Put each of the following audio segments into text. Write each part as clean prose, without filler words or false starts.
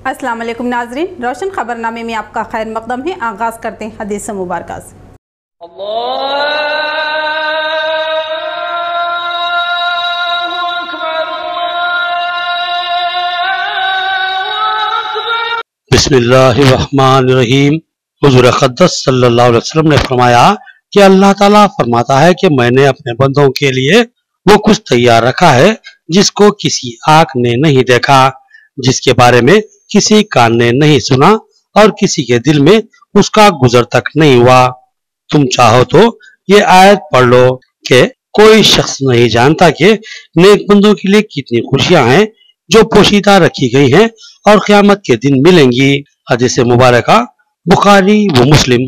अस्सलाम वालेकुम नाजरीन, रोशन खबरनामे में आपका खैर मकदम है। आगाज करते हैं हदीस मुबारक से। बिस्मिल्लाहिर्रहमानिर्रहीम। हुज़ूर अक़दस सल्लल्लाहु अलैहि वसल्लम ने फरमाया कि अल्लाह ताला फरमाता है कि मैंने अपने बंदों के लिए वो कुछ तैयार रखा है जिसको किसी आँख ने नहीं देखा, जिसके बारे में किसी कान ने नहीं सुना और किसी के दिल में उसका गुजर तक नहीं हुआ। तुम चाहो तो ये आयत पढ़ लो कि कोई शख्स नहीं जानता कि नेक बंदों के लिए कितनी खुशियां हैं जो पोशीदा रखी गई हैं और क़यामत के दिन मिलेंगी। हदीस मुबारक बुखारी व मुस्लिम।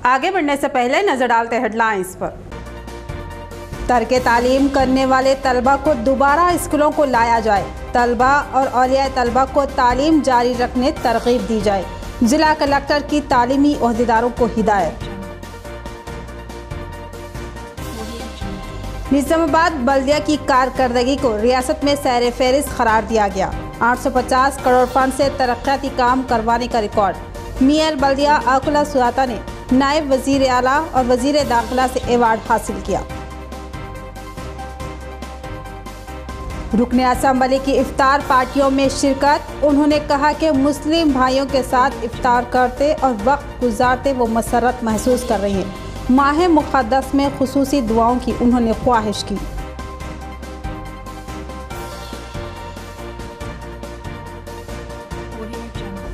आगे बढ़ने से पहले नजर डालते हेडलाइंस पर। तर्के तालीम करने वाले तलबा को दोबारा स्कूलों को लाया जाए, तलबा और औलिया तलबा को तालीम जारी रखने तरगीब दी जाए। जिला कलेक्टर की तालीमी ओहदेदारों को हिदायत। निजामाबाद बल्दिया की कारकर्दगी को रियासत में सैर फहरिस्त करार दिया गया। 850 करोड़ फंड से तरक्याती काम करवाने का रिकॉर्ड। मेयर बल्दिया आकुला सुहाता ने नायब वजीर आला और वजीर दाखिला से अवार्ड हासिल किया। रुकने असम्बली की इफ्तार पार्टियों में शिरकत। उन्होंने कहा कि मुस्लिम भाइयों के साथ इफ्तार करते और वक्त गुजारते वो मसरत महसूस कर रही हैं। माह मुक़द्दस में खुसूसी दुआओं की उन्होंने ख्वाहिश की।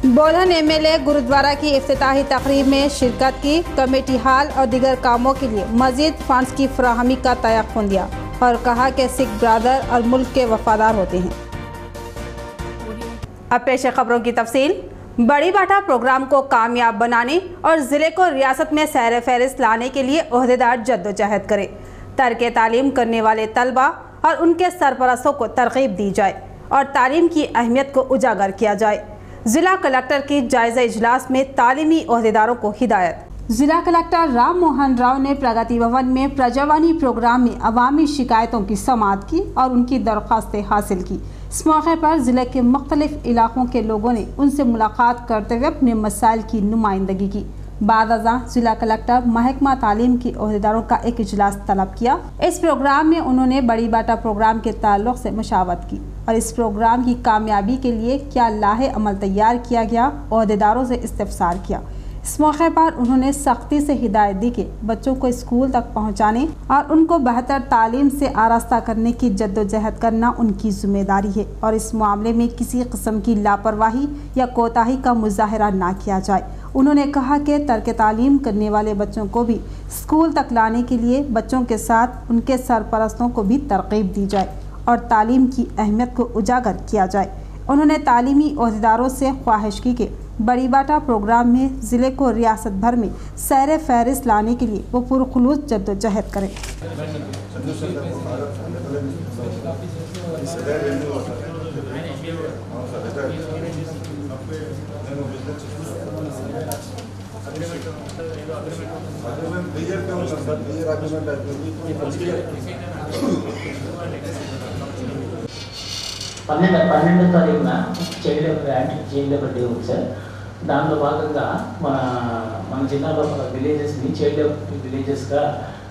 बोधन एमएलए गुरुद्वारा की इफ्तिताही तकरीब में शिरकत की। कमेटी हाल और दीगर कामों के लिए मजीद फंड्स की फराहमी का तयक़ुन दिया और कहा कि सिख ब्रादर और मुल्क के वफादार होते हैं। अब पेश खबरों की तफसील। बड़ी बाटा प्रोग्राम को कामयाब बनाने और ज़िले को रियासत में सैर फहरिस्त लाने के लिए ओहदेदार जद्दोजहद करें। तर्के तालीम करने वाले तलबा और उनके सरपरस्तों को तरगीब दी जाए और तालीम की अहमियत को उजागर किया जाए। जिला कलेक्टर की जायजा इजलास में तालीमी ओहदेदारों को हिदायत। जिला कलेक्टर राम मोहन राव ने प्रगति भवन में प्रजावानी प्रोग्राम में अवामी शिकायतों की समाअत की और उनकी दरख्वास्तें हासिल की। इस मौके पर ज़िले के मुख्तलिफ इलाकों के लोगों ने उनसे मुलाकात करते हुए अपने मसाइल की नुमाइंदगी की। बाद अज़ां जिला कलेक्टर महकमा तालीम की ओहदेदारों का एक इजलास तलब किया। इस प्रोग्राम में उन्होंने बड़ी बाटा प्रोग्राम के ताल्लुक से मशावरत की और इस प्रोग्राम की कामयाबी के लिए क्या लाहे अमल तैयार किया गया, ओहदेदारों से इस्तफसार किया। इस मौके पर उन्होंने सख्ती से हिदायत दी कि बच्चों को स्कूल तक पहुंचाने और उनको बेहतर तालीम से आरास्ता करने की जद्दोजहद करना उनकी जिम्मेदारी है और इस मामले में किसी किस्म की लापरवाही या कोताही का मुजाहरा ना किया जाए। उन्होंने कहा कि तर्क तालीम करने वाले बच्चों को भी स्कूल तक लाने के लिए बच्चों के साथ उनके सरपरस्तों को भी तरगीब दी जाए और तालीम की अहमियत को उजागर किया जाए। उन्होंने तालीमी ओहदेदारों से ख्वाहिश की कि बड़ी बाटा प्रोग्राम में ज़िले को रियासत भर में सैर फहरिस्त लाने के लिए वो पुरखुलूस जद्दोजहद करें। పన్నెండో తారీఖున చైల్డ్ లేబర్ డే ఉంది సార్. దానిలో భాగంగా మన జిల్లా లోపల విలేజెస్ని చైల్డ్ విలేజెస్గా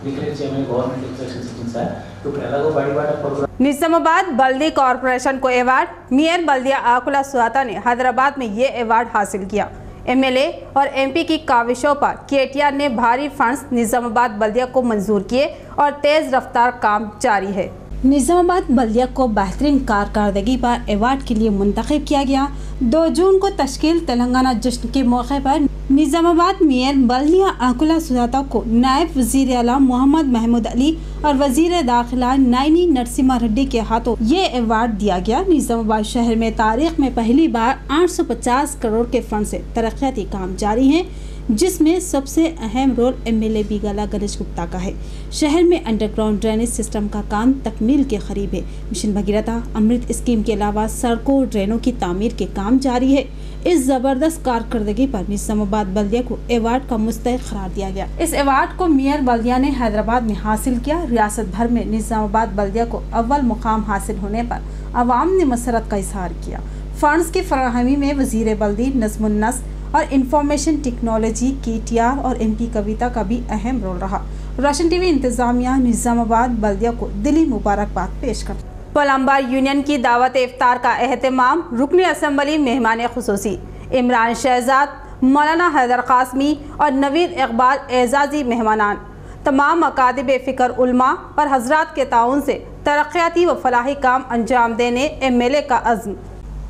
డిక్లేర్ చేయమని గవర్నమెంట్ ఇన్స్ట్రక్షన్స్ ఇచ్చింది సార్. ఇప్పుడు ఎలాగో బడిబాట ప్రోగ్రామ్। निजामाबाद बल्दी कॉरपोरेशन को अवार्ड। मेयर बल्दिया आकुला सुहाता ने हैदराबाद में ये अवार्ड हासिल किया। एमएलए और एमपी की काविशों पर केटीआर ने भारी फंड्स निजामाबाद बल्दिया को मंजूर किए और तेज़ रफ्तार काम जारी है। निजामाबाद बल्दिया को बेहतरीन कारकर्दगी पर अवार्ड के लिए मुंतखब किया गया। 2 जून को तश्कील तेलंगाना जश्न के मौके पर निजामाबाद मेयर बल्दिया आकुला सुहाता को नायब वजीर आला मोहम्मद महमूद अली और वजीर दाखिला नाइनी नरसिम्हा रेड्डी के हाथों ये अवार्ड दिया गया। निजामाबाद शहर में तारीख में पहली बार 850 करोड़ के फंड से तरक्याती काम जारी हैं, जिसमें सबसे अहम रोल एमएलए बीगाला गणेश गुप्ता का है। शहर में अंडरग्राउंड ड्रेनेज सिस्टम का काम तकमील के करीब है। मिशन भगीरथा अमृत स्कीम के अलावा सड़कों ड्रेनों की तामीर के काम जारी है। इस जबरदस्त कारकर्दगी पर निजामाबाद बल्दिया को अवार्ड का मुस्तहिक करार दिया गया। इस अवार्ड को मेयर बल्दिया ने हैदराबाद में हासिल किया। रियासत भर में निजामाबाद बल्दिया को अव्वल मुकाम हासिल होने पर अवाम ने मसरत का इजहार किया। फंड्स की फराहमी में वज़ीर बल्दी नज़्मुन्नस और इंफॉर्मेशन टेक्नोलॉजी KTR और MP कविता का भी अहम रोल रहा। रोशन टीवी इंतजामिया निज़ामाबाद बल्दिया को दिली मुबारकबाद पेश करता। प्लम्बर यूनियन की दावत इफ्तार का एहतमाम रुकन असम्बली मेहमान खुसूसी इमरान शहजाद, मौलाना हैदर कासमी और नवीद इकबाल एजाजी मेहमानान। तमाम अकादिब फ़िक्र उलमा और हजरात के ताउन से तरक्याती व फलाही काम अंजाम देने MLA का अज़्म।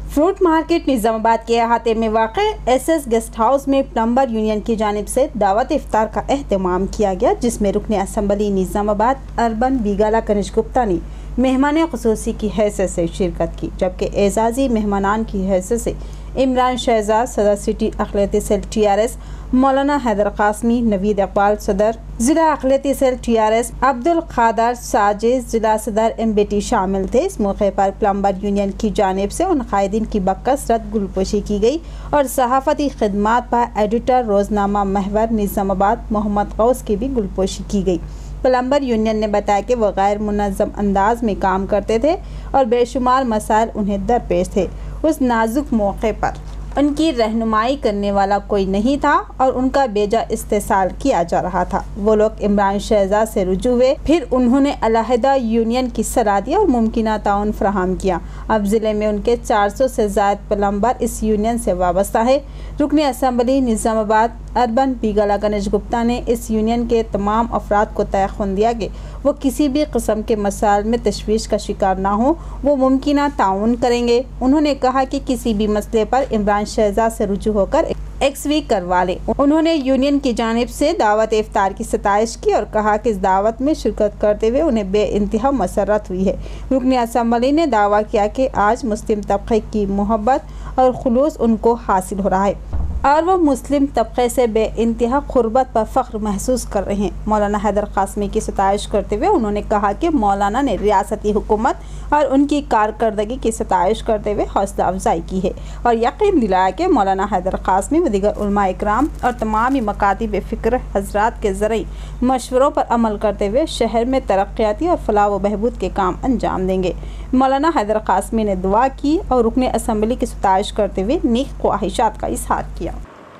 फ्रूट मार्केट निज़ामाबाद के अहाते में वाक़ SS गेस्ट हाउस में प्लम्बर यूनियन की जानिब से दावत इफ्तार का एहतमाम किया गया, जिसमें रुकन असम्बली निज़ामाबाद अर्बन बीगाला कनिज गुप्ता ने मेहमान खुसूसी की हैसियत से शिरकत की, जबकि एजाजी मेहमानान की हैसियत से इमरान शहजाद सदर सिटी अक़लियती सेल TRS, मौलाना हैदर कासमी, नवीद इकबाल सदर ज़िला अक़लियती सेल TRS, अब्दुल क़ादर साजिद ज़िला सदर MBT शामिल थे। इस मौके पर प्लम्बर यूनियन की जानिब से उन कायदीन की बकसरत गुलपोशी की गई और सहाफ़ती खिदमात पर एडिटर रोज़नामा महवर निज़ामाबाद मोहम्मद गौस की भी गुलपोशी की गई। प्लम्बर यूनियन ने बताया कि वह गैर मुनज़्ज़म अंदाज में काम करते थे और बेशुमार मसाइल उन्हें दरपेश थे। उस नाजुक मौके पर उनकी रहनुमाई करने वाला कोई नहीं था और उनका बेजा इस्तेसाल किया जा रहा था। वो लोग इमरान शहजाद से रुजू हुए, फिर उन्होंने अलहदा यूनियन की सलाह दी और मुमकिना ताउन फराहम किया। अब ज़िले में उनके 400 से ज़ायद प्लम्बर इस यूनियन से वाबस्ता है। रुकन असम्बली निज़ामाबाद अर्बन बीगाला गणेश गुप्ता ने इस यूनियन के तमाम अफराद को तयख़ुन दिया कि वो किसी भी किस्म के मसाइल में तशवीश का शिकार ना हो, वो मुमकिना ताउन करेंगे। उन्होंने कहा कि किसी भी मसले पर इमरान शहजाद से रुजू होकर XV करवा लें। उन्होंने यूनियन की जानिब से दावत इफ्तार की सताइश की और कहा कि इस दावत में शिरकत करते हुए उन्हें बेइंतहा मसरत हुई है। रुकन असम्बली ने दावा किया कि आज मुस्लिम तबके की मोहब्बत और खुलूस उनको हासिल हो रहा है और वो मुस्लिम तबके से बेइंतहा क़ुर्बत पर फ़ख्र महसूस कर रहे हैं। मौलाना हैदर कासमी की सताइश करते हुए उन्होंने कहा कि मौलाना ने रियासती हुकूमत और उनकी कारकर्दगी की सताइश करते हुए हौसला अफजाई की है और यकीन दिलाया कि मौलाना हैदर कासमी व दीगर उलमा इकराम और तमामी मकातिब फ़िक्र हजरात के ज़रिए मशवरों पर अमल करते हुए शहर में तरक्याती और फलाह व बहबूद के काम अंजाम देंगे। मौलाना हैदर कासमी ने दुआ की और रुकन असम्बली की सताइश करते हुए नेक ख्वाहिशात का इजहार किया।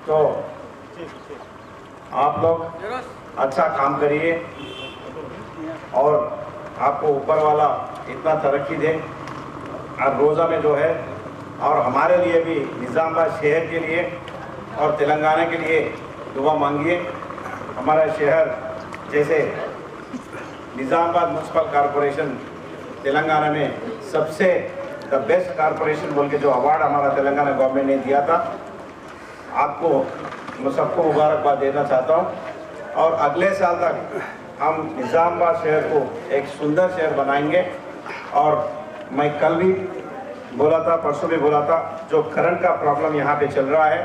तो आप लोग अच्छा काम करिए और आपको ऊपर वाला इतना तरक्की दे और रोज़ा में जो है और हमारे लिए भी निज़ामाबाद शहर के लिए और तेलंगाना के लिए दुआ मांगिए। हमारा शहर जैसे निज़ामाबाद म्यूनसिपल कॉरपोरेशन तेलंगाना में सबसे द बेस्ट कॉरपोरेशन बोल के जो अवार्ड हमारा तेलंगाना गवर्नमेंट ने दिया था, आपको मैं सबको मुबारकबाद देना चाहता हूँ और अगले साल तक हम निज़ामाबाद शहर को एक सुंदर शहर बनाएंगे। और मैं कल भी बोला था, परसों भी बोला था, जो करंट का प्रॉब्लम यहाँ पे चल रहा है,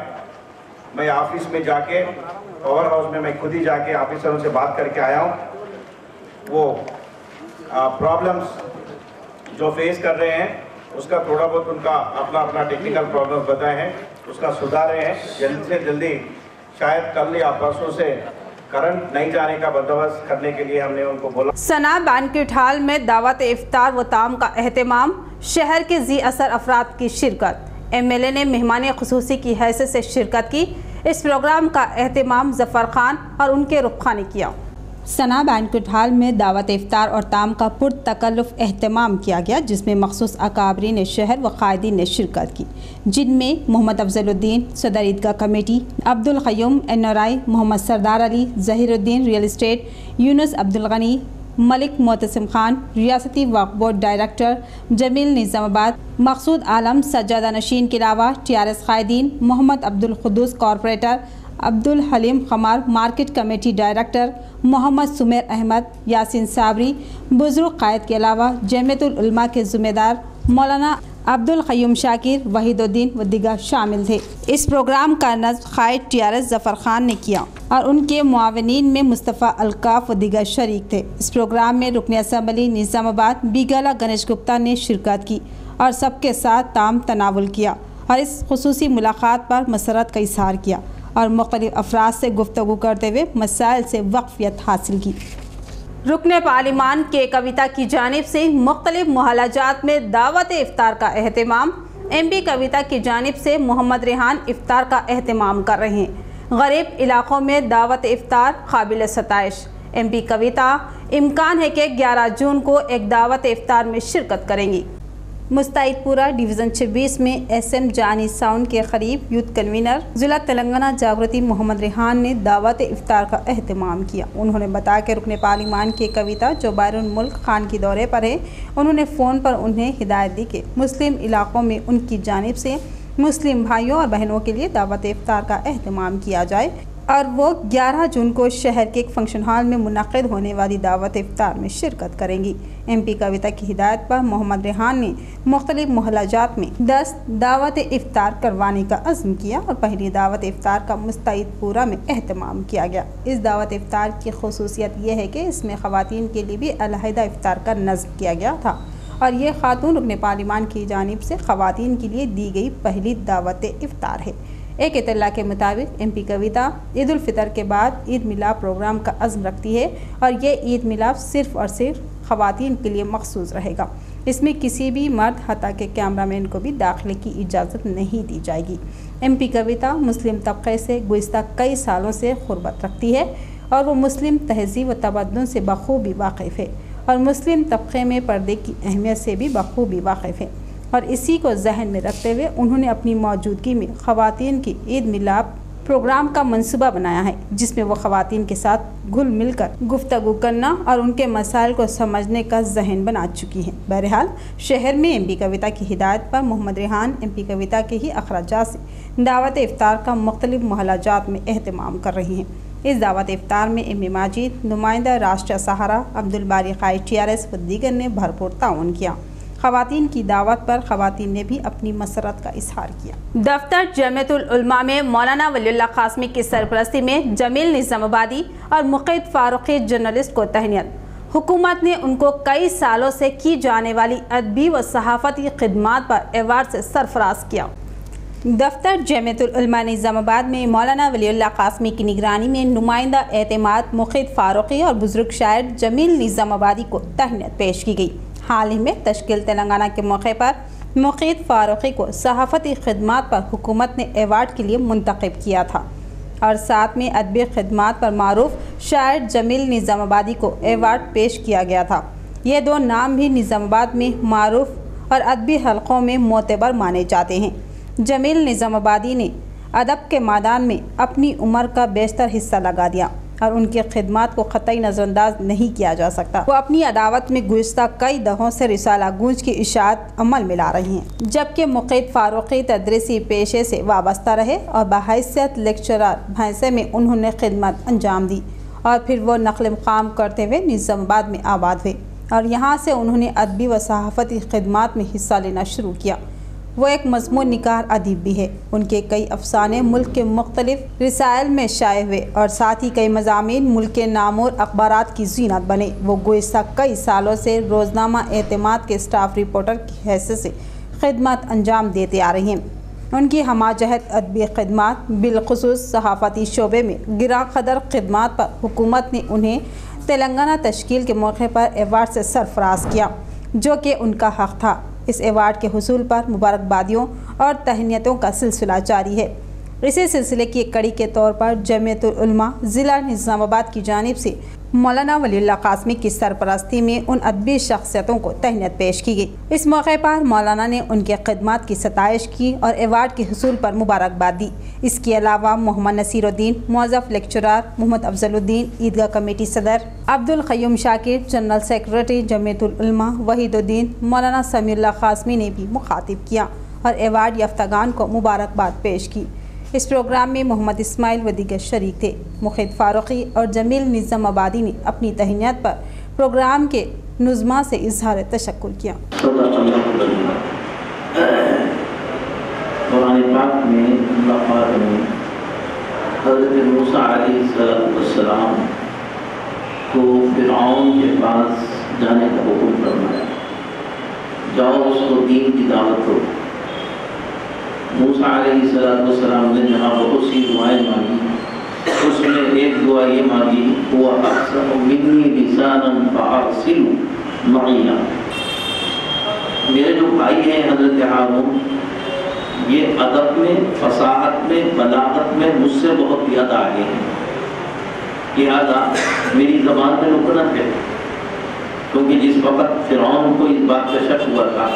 मैं ऑफिस में जाके पावर हाउस में मैं खुद ही जाके ऑफिसरों से बात करके आया हूँ। वो प्रॉब्लम्स जो फेस कर रहे हैं उसका थोड़ा बहुत उनका अपना अपना टेक्निकल प्रॉब्लम्स बताए हैं, उसका सुधार रहे हैं। जल्दी से जल्दी शायद कल या परसों से करंट नहीं जाने का बंदोबस्त करने के लिए हमने उनको बोला। सना बैंक्वेट हॉल में दावत इफ्तार व ताम का एहतमाम, शहर के जी असर अफराद की शिरकत। MLA ने मेहमान खुसूसी की हैसियत से शिरकत की। इस प्रोग्राम का एहतमाम ज़फ़र खान और उनके रुख्खा ने किया। सना बैंक्वेट हॉल में दावत इफ्तार और ताम का पुरतकल्लुफ़ एहतमाम किया गया, जिसमें मखसूस अकाबरीन शहर व कायदीन ने शिरकत की, जिनमें मोहम्मद अफजलुद्दीन सदर Idgah committee, Abdul Qayyum NRI, Mohammad Sardar Ali, Zaheeruddin real estate, Yunus Abdul Gani, Malik Motasim Khan, रियासती वक्फ बोर्ड डायरेक्टर जमील निज़ामाबाद, मकसूद आलम सज्जादा नशीन के अलावा TRS कायदीन, मोहम्मद अब्दुल कुद्दूस कॉरपोरेटर, अब्दुल हलीम खमार market committee director, Mohammad Sumer Ahmed, Yaseen Sabri, बुजुर्ग कायद के अलावा जमीयतुल उलमा के ज़िम्मेदार मौलाना अब्दुल क़य्यूम शाकिर, वहीदुद्दीन व दीगर शामिल थे। इस प्रोग्राम का नज़्म कायद TRS ज़फ़र खान ने किया और उनके मुआविनीन में मुस्तफ़ा अल्काफ व दीगर शरीक थे। इस प्रोग्राम में रुकन असम्बली निज़ामाबाद बीगाला गणेश गुप्ता ने शिरकत की और सबके साथ ताम तनावुल किया और इस खुसूसी मुलाकात पर मसरत का इजहार किया और मुख्तलिफ अफराद से गुफ्तगू करते हुए मसाइल से वक्फियत हासिल की। रुकन पार्लिमान के कविता की जानिब से मुख्तलिफ मुहलाजात में दावत इफ्तार का एहतमाम, MP कविता की जानिब से मोहम्मद रेहान इफ्तार का एहतमाम कर रहे हैं। गरीब इलाकों में दावत इफ्तार काबिल सताइश। MP कविता इम्कान है कि 11 जून को एक दावत इफ्तार में शिरकत करेंगी। मुस्तैदपुरा डिवीज़न 26 में SM जानी साउंड के करीब यूथ कन्वीनर जिला तेलंगाना जागृति मोहम्मद रेहान ने दावत इफ्तार का एहतमाम किया। उन्होंने बताया कि रुकने पार्लिमान की कविता जो बैरून मुल्क खान की दौरे पर है, उन्होंने फ़ोन पर उन्हें हिदायत दी कि मुस्लिम इलाकों में उनकी जानिब से मुस्लिम भाइयों और बहनों के लिए दावत इफ्तार का एहतमाम किया जाए और वो 11 जून को शहर के एक फंक्शन हॉल में मुनक़िद होने वाली दावत इफ्तार में शिरकत करेंगी। MP कविता की हिदायत पर मोहम्मद रेहान ने मुख्तलिफ मोहल्लाजात में 10 दावत इफ्तार करवाने का अज़्म किया और पहली दावत इफ्तार का मुस्तैदपुरा में एहतमाम किया गया। इस दावत इफ्तार की खुसूसियत यह है कि इसमें ख़वातीन के लिए भी अलहदा इफ्तार का नज़्म किया गया था और ये खातून रुकने पार्लिमान की जानिब से ख़वातीन के लिए दी गई पहली दावत इफ्तार है। एक इत्तला के मुताबिक MP कविता ईद उल फितर के बाद ईद मिलाद प्रोग्राम का अज़्म रखती है और ये ईद मिलाद सिर्फ़ और सिर्फ ख़वातीन के लिए मखसूस रहेगा। इसमें किसी भी मर्द हत्ता के कैमरामैन को भी दाखिले की इजाज़त नहीं दी जाएगी। MP कविता मुस्लिम तबक़े से गुज़िश्ता कई सालों से क़ुर्बत रखती है और वो मुस्लिम तहज़ीब व तमद्दुन से बख़ूबी वाक़िफ़ है और मुस्लिम तबक़े में पर्दे की अहमियत से भी बख़ूबी वाक़िफ़ है और इसी को जहन में रखते हुए उन्होंने अपनी मौजूदगी में ख़वातीन की ईद मिलाद प्रोग्राम का मंसूबा बनाया है, जिसमें वो ख़वातीन के साथ घुल मिलकर गुफ्तगू करना और उनके मसाइल को समझने का जहन बना चुकी हैं। बहरहाल शहर में MP कविता की हिदायत पर मोहम्मद रेहान MP कविता के ही अखराजात से दावत इफ्तार का मुख्तलिफ मोहल्लाजात में एहतमाम कर रही हैं। इस दावत इफ्तार में MP माजिद, नुमाइंदा राष्ट्रीय सहारा अब्दुल बारी खाई TRS व दीगर ने भरपूर ताउन किया। ख़वातीन की दावत पर ख़वातीन ने भी अपनी मसरत का इजहार किया। दफ्तर जमीयतुल उलमा में मौलाना वलीउल्लाह कासमी की सरपरस्ती में जमील निज़ामाबादी और मुक़ीद फ़ारूक़ी जर्नलिस्ट को तहनीत। हुकूमत ने उनको कई सालों से की जाने वाली अदबी व सहाफ़ती खिदमात पर एवार्ड से सरफराज किया। दफ्तर जमीयतुल उलमा निज़ामाबाद में मौलाना वलीउल्लाह कासमी की निगरानी में नुमाइंदा एतमाद मुक़ीद फ़ारूक़ी और बुज़ुर्ग शायर जमील निज़ामाबादी को तहनीत पेश की गई। हाल ही में तश्कील तेलंगाना के मौके पर मुक़ीद फ़ारूक़ी को सहाफ़ती खिदमात पर हुकूमत ने एवार्ड के लिए मुंतखब किया था और साथ में अदबी खिदमात पर मारूफ शायर जमील निज़ामाबादी को एवार्ड पेश किया गया था। ये दो नाम भी निज़ामाबाद में मारूफ और अदबी हलक़ों में मोतबर माने जाते हैं। जमील निज़ामाबादी ने अदब के मैदान में अपनी उम्र का बेशतर हिस्सा लगा दिया और उनकी खिदमात को क़तई नज़रअंदाज नहीं किया जा सकता। वो अपनी अदावत में गुज़िश्ता कई दहों से रिसाला गूंज की इशाअत अमल में ला रही हैं, जबकि मुक़ीद फ़ारूक़ी तदरीसी पेशे से वाबस्ता रहे और बहैसियत लेक्चरर भैंसे में उन्होंने खिदमत अंजाम दी और फिर वो नक़ल मक़ाम करते हुए निज़ामाबाद में आबाद हुए और यहाँ से उन्होंने अदबी व सहाफ़ती खिदमात में हिस्सा लेना शुरू किया। वो एक मज़मून निगार अदीब भी है। उनके कई अफ़साने मुल्क के मुख्तलिफ रिसाइल में शाये हुए और साथ ही कई मज़ामीन मुल्क के नामोर अखबारात की ज़ीनत बने। वो गुज़िश्ता कई सालों से रोज़नामा एतमाद के स्टाफ रिपोर्टर की हैसियत से खिदमत अंजाम देते आ रही हैं। उनकी हमाजहत अदबी खिदमात बिलख़ुसूस सहाफ़ती शोबे में गिरा क़दर खिदमात पर हुकूमत ने उन्हें तेलंगाना तश्कील के मौके पर एवार्ड से सरफराज किया, जो कि उनका हक़ था। इस एवार्ड के हुसूल पर मुबारकबादियों और तहनीतों का सिलसिला जारी है। इसी सिलसिले की एक कड़ी के तौर पर जमीयतुल उलमा ज़िला निज़ामाबाद की जानिब से मौलाना वलीउल्लाह कासमी की सरपरस्ती में उन अदबी शख्सियतों को तहनीत पेश की गई। इस मौके पर मौलाना ने उनके खिदमात की सताइश की और एवार्ड के हुसूल पर मुबारकबाद दी। इसके अलावा मोहम्मद नसीरुद्दीन मुअज़्ज़फ़ लेक्चरर, मोहम्मद अफजलुद्दीन ईदगाह कमेटी सदर, अब्दुल क़य्यूम शाकिर जनरल सेक्रेटरी जमीयतुल उलमा, वहीदुद्दीन, मौलाना समीउल्लाह कासमी ने भी मुखातिब किया और एवार्ड याफ्तागान को मुबारकबाद पेश की। इस प्रोग्राम में मोहम्मद इस्माइल व दीगर शरीक थे। मुक़ीद फ़ारूक़ी और जमील निज़ामाबादी ने अपनी तहनीत पर प्रोग्राम के नुज़मा से इज़हार तशक्कुर किया। कुरान पाक में अल्लाह पाक ने हज़रत मूसा अलैहिस्सलाम को फ़िरऔन के पास जाने का हुक्म फरमाया, जाओ उसको दीन की दावत दो। मूसा अलैहिस्सलाम ने जहाँ बहुत सी दुआएं मांगी, उसमें एक दुआ ये मांगी, हुआ अहसनु मिन्नी लिसानन फ़अरसिलहु मइया। मेरे जो भाई हैं हज़रत हारून, ये अदब में, फसाहत में, बलागत में मुझसे बहुत ज़्यादा आगे हैं। लिहाजा मेरी ज़बान में नुकरत है, क्योंकि जिस वक्त फिरौन को इस बात का शक हुआ था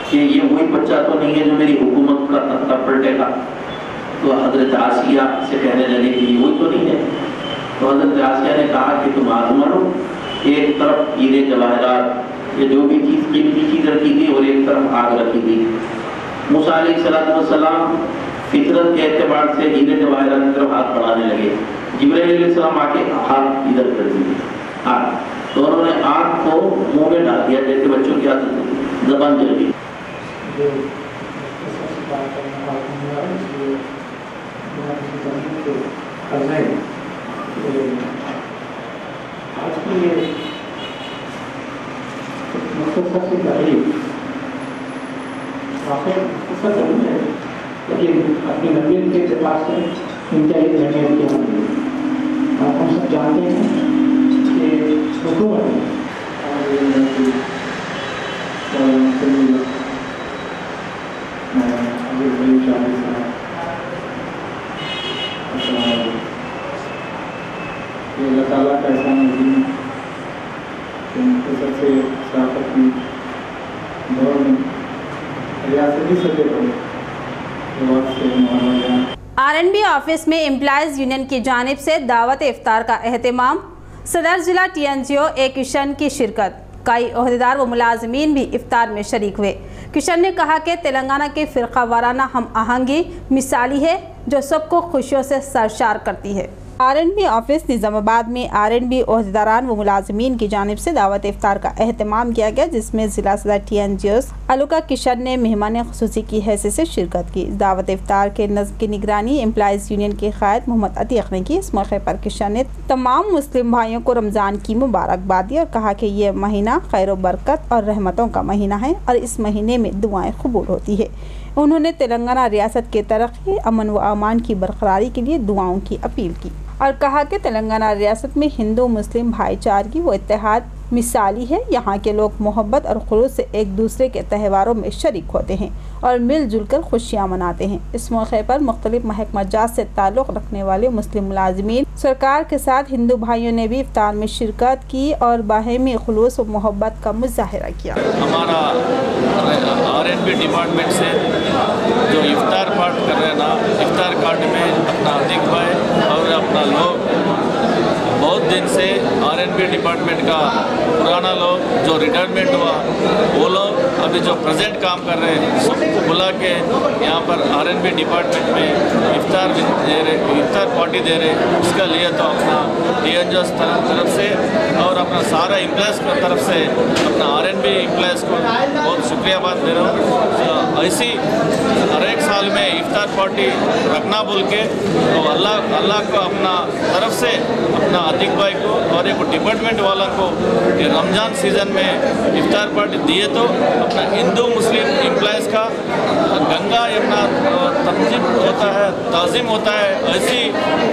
कि ये वही बच्चा तो नहीं है जो मेरी हुकूमत का तख्ता पलटेगा, तो हज़रत आसिया से कहने लगे कि ये वही तो नहीं है। तो हज़रत आसिया ने कहा कि तुम आज़मा लो, एक तरफ हीरे जवाहरात, ये जो भी चीज़ कीमती चीज़ रखी गई, और एक तरफ आग रखी गई। मूसा अलैहिस्सलाम फितरत के एतबार से हीरे जवाहरात की तरफ हाथ बढ़ाने लगे। जिब्राइल अलैहिस्सलाम आके हाथ इधर कर दिए, हाथ, तो उन्होंने आग को मुंह में डाल दिया, जैसे बच्चों की आदत है, जबान जल गई। आज की ये मुख्तसर सी तारीफ वाकई मुख्तसर नहीं है, लेकिन अपनी नबीयत के एतबार से इंतहाई अहमियत की होती है। हम सब जानते हैं कि हुकूमत ये अल्लाह ताला का एहसान है कि मुख्तसर से शराफत की दौर में रियासती सतह पर आरएनबी ऑफिस में एम्प्लॉयज़ यूनियन की जानिब से दावत इफ्तार का एहतमाम। सदर जिला TNGO ए किशन की शिरकत। कई ओहदेदार व मुलाजमीन भी इफ्तार में शरीक हुए। किशन ने कहा कि तेलंगाना की फ़िरका वाराना हम आहंगी मिसाली है जो सबको खुशियों से सरशार करती है। आरएनबी ऑफिस निज़ामाबाद में आरएनबी ओहदेदारान व मुलाजमीन की जानिब से दावत इफ्तार का एहतमाम किया गया, जिसमें ज़िला सदर TNGO अलुका किशन ने मेहमान ख़ुसूसी की हैसियत से शिरकत की। दावत इफ्तार के नज़्म की निगरानी एम्प्लॉयज़ यूनियन के क़ायद मोहम्मद अतीक ने की। इस मौके पर किशन ने तमाम मुस्लिम भाइयों को रमज़ान की मुबारकबाद दी और कहा कि यह महीना खैर व बरकत और रहमतों का महीना है और इस महीने में दुआएँ कबूल होती है। उन्होंने तेलंगाना रियासत के तरक्की, अमन व अमान की बरकरारी के लिए दुआओं की अपील की और कहा कि तेलंगाना रियासत में हिंदू मुस्लिम भाईचारगी व इत्तेहाद मिसाली है। यहाँ के लोग मोहब्बत और खुलूस से एक दूसरे के त्योहारों में शरीक होते हैं और मिलजुल कर खुशियाँ मनाते हैं। इस मौके पर मुख्तलिफ महकमाजात से ताल्लुक़ रखने वाले मुस्लिम मुलाजिमीन सरकार के साथ हिंदू भाइयों ने भी इफ्तार में शिरकत की और बाहमी खुलूस व मोहब्बत का मुजाहिरा किया। हमारा आरएनबी डिपार्टमेंट से जो इफ्तार पार्ट कर रहे हैं ना, इफ्तार कार्ड में अपना अतीक भाई और अपना लोग बहुत दिन से आरएनबी डिपार्टमेंट का पुराना लोग जो रिटायरमेंट हुआ वो लोग अभी जो प्रेजेंट काम कर रहे हैं सबको बुला के यहाँ पर आरएनबी डिपार्टमेंट में इफ्तार दे रहे, इफ्तार पार्टी दे रहे। इसका लिए तो अपना TNGO तरफ से और अपना सारा एम्प्लॉयज़ की तरफ से अपना आरएनबी एम्प्लॉयज़ को बहुत शुक्रियाबाद दे रहा हूँ। ऐसी हर एक साल में इफ्तार पार्टी रखना बोल के तो अल्लाह को अपना तरफ से अपना अतीक भाई को और एक डिपार्टमेंट वालों को कि रमज़ान सीज़न में इफ्तार पार्टी दिए तो अपना हिंदू मुस्लिम एम्प्लॉयज़ का गंगा यमुना तंजीम होता है, ताज़ीम होता है, ऐसी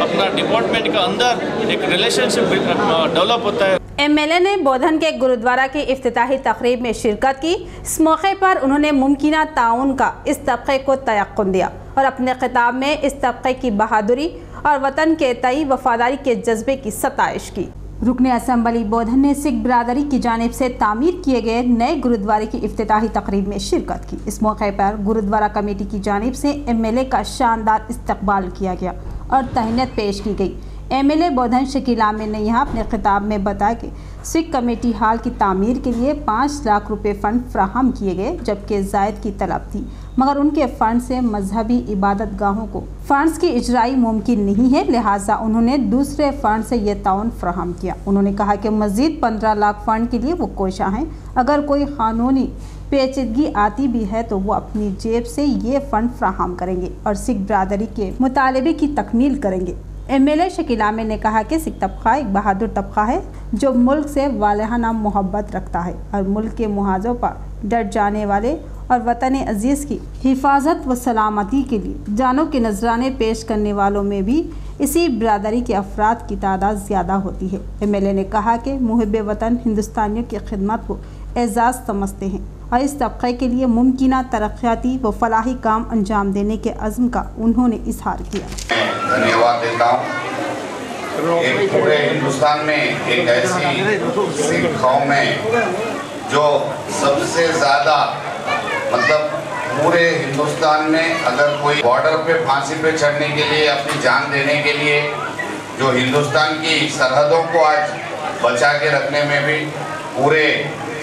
अपना डिपार्टमेंट का अंदर एक रिलेशनशिप डेवलप होता है। MLA ने बोधन के गुरुद्वारा की इफ्तिताही तकरीब में शिरकत की। इस मौके पर उन्होंने मुमकिना ताउन का इस तबके को तयक्कुन दिया और अपने खिताब में इस तबके की बहादुरी और वतन के तई वफादारी के जज्बे की सताइश की। रुकने असम्बली बोधन ने सिख बिरादरी की जानिब से तामीर किए गए नए गुरुद्वारे की इफ्तिताही तकरीब में शिरकत की। इस मौके पर गुरुद्वारा कमेटी की जानिब से MLA का शानदार इस्तकबाल किया गया और तहनीत पेश की गई। MLA बोधन शकील आमिर ने यहाँ अपने खिताब में बताया कि सिख कमेटी हाल की तामीर के लिए 5 लाख रुपए फ़ंड फ्राहम किए गए, जबकि जायद की तलब थी, मगर उनके फ़ंड से मजहबी इबादत गाहों को फ़ंड्स की इजराई मुमकिन नहीं है, लिहाजा उन्होंने दूसरे फ़ंड से ये ताउन फ्राहम किया। उन्होंने कहा कि मज़ीद 15 लाख फ़ंड के लिए वो कोशा हैं। अगर कोई क़ानूनी पेचीदगी आती भी है तो वो अपनी जेब से ये फ़ंड फ्राहम करेंगे और सिख बिरादरी के मुतालबे की तकमील करेंगे। MLA शकील आमिर ने कहा कि सिख तबका एक बहादुर तबका है जो मुल्क से वालहाना मोहब्बत रखता है और मुल्क के मुहाज़ों पर डट जाने वाले और वतन अजीज़ की हिफाजत व सलामती के लिए जानों के नजराने पेश करने वालों में भी इसी बिरादरी के अफराद की तादाद ज़्यादा होती है। MLA ने कहा कि मुहिब वतन हिंदुस्तानियों की खिदमत को एजाज़ समझते हैं और इस तबके के लिए मुमकिन तरक्याती व फलाही काम अंजाम देने के अज़्म का उन्होंने इजहार किया। धन्यवाद देता हूँ। एक पूरे हिंदुस्तान में एक ऐसी सिख कौम है जो सबसे ज़्यादा मतलब पूरे हिंदुस्तान में अगर कोई बॉर्डर पे फांसी पे चढ़ने के लिए अपनी जान देने के लिए जो हिंदुस्तान की सरहदों को आज बचा के रखने में भी पूरे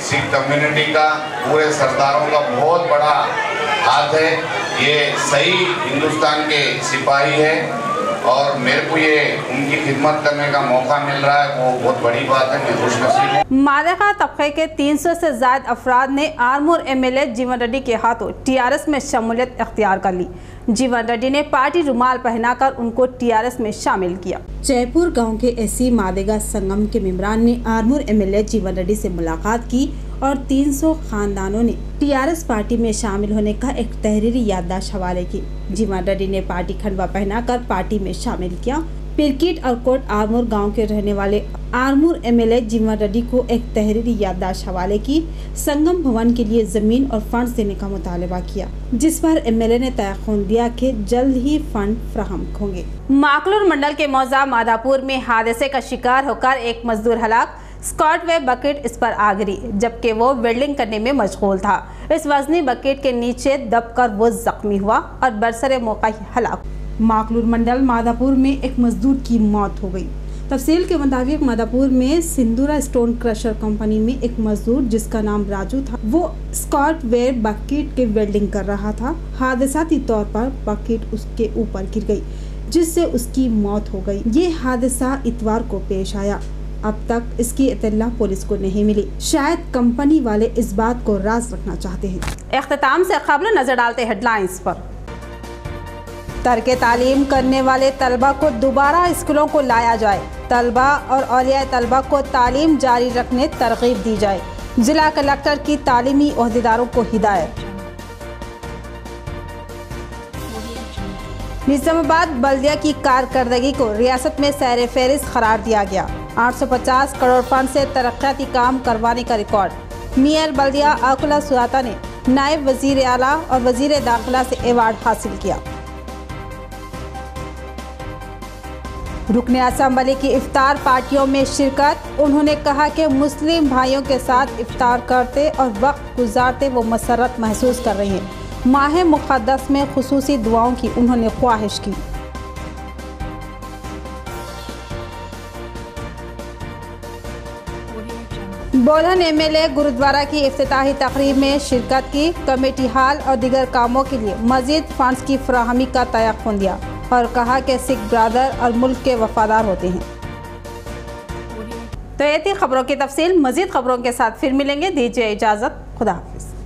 सिख कम्युनिटी का पूरे सरदारों का बहुत बड़ा हाथ है। ये सही हिंदुस्तान के सिपाही है और मेरे को ये उनकी खिदमत करने का मौका मिल रहा है, वो बहुत बड़ी बात है। मैं खुशनसीब हूँ। मालिका तबके के 300 से ज़ायद अफराद ने आरमूर MLA जीवन रेड्डी के हाथों TRS में शमूलियत इख्तियार कर ली। जीवन रेड्डी ने पार्टी रुमाल पहनाकर उनको TRS में शामिल किया। जयपुर गांव के SC मालेगा संगम के मेंबरान ने आरमूर MLA जीवन रेड्डी से मुलाकात की और 300 खानदानों ने TRS पार्टी में शामिल होने का एक तहरीरी याददाश्त हवाले की। जीवन रेड्डी ने पार्टी खंडवा पहनाकर पार्टी में शामिल किया। पिरकिट और कोट आरमूर गांव के रहने वाले आरमूर MLA जीवन रेड्डी को एक तहरीरी याददाश्त हवाले की। संगम भवन के लिए जमीन और फंड देने का मुतालबा किया, जिस पर MLA ने तयख्खुन दिया कि जल्द ही फंड फराहम होंगे। माकलूर मंडल के मौजा माधापुर में हादसे का शिकार होकर एक मजदूर हलाक। स्कॉट वे बकेट इस पर आ गिरी जबकि वो वेल्डिंग करने में मशगूल था। इस वजनी बकेट के नीचे दबकर वो जख्मी हुआ और बरसरे मौका ही हलाक। माकलूर मंडल माधापुर में एक मजदूर की मौत हो गई। तफसील के मुताबिक माधापुर में सिंदूरा स्टोन क्रशर कंपनी में एक मजदूर जिसका नाम राजू था, वो स्कॉट वेयर बकेट के वेल्डिंग कर रहा था। हादसाती तौर पर बकेट उसके ऊपर गिर गई जिससे उसकी मौत हो गई। ये हादसा इतवार को पेश आया। अब तक इसकी इत्तला पुलिस को नहीं मिली। शायद कंपनी वाले इस बात को राज रखना चाहते हैं। इख्तिताम से खबर नजर डालते हेडलाइंस पर। तर्क तालीम करने वाले तलबा को दोबारा स्कूलों को लाया जाए। तलबा और औलिया तलबा को तालीम जारी रखने तरगीब दी जाए। जिला कलेक्टर की तालीमी ओहदेदारों को हिदायत। निजामाबाद बल्दिया की कारकर्दगी को रियासत में सैर फहरिस्त करार दिया गया। 850 करोड़ फंड से तरक्याती काम करवाने का रिकॉर्ड। मेयर बल्दिया आकुला सुहाता ने नायब वजीर आला और वजीर दाखिला से अवार्ड हासिल किया। रुकने असम्बली की इफ्तार पार्टियों में शिरकत। उन्होंने कहा कि मुस्लिम भाइयों के साथ इफ्तार करते और वक्त गुजारते वो मसरत महसूस कर रहे हैं। माह मुक़द्दस में खुसूसी दुआओं की उन्होंने ख्वाहिश की। बोलन MLA गुरुद्वारा की इफ्तिताही तकरीब में शिरकत की। कमेटी हाल और दीगर कामों के लिए मजीद फंड्स की फराहमी का तयख्खुन दिया और कहा कि सिख ब्रादर और मुल्क के वफादार होते हैं। तो ये थी खबरों की तफसील। मजीद खबरों के साथ फिर मिलेंगे। दीजिए इजाज़त। खुदा हाफिज़।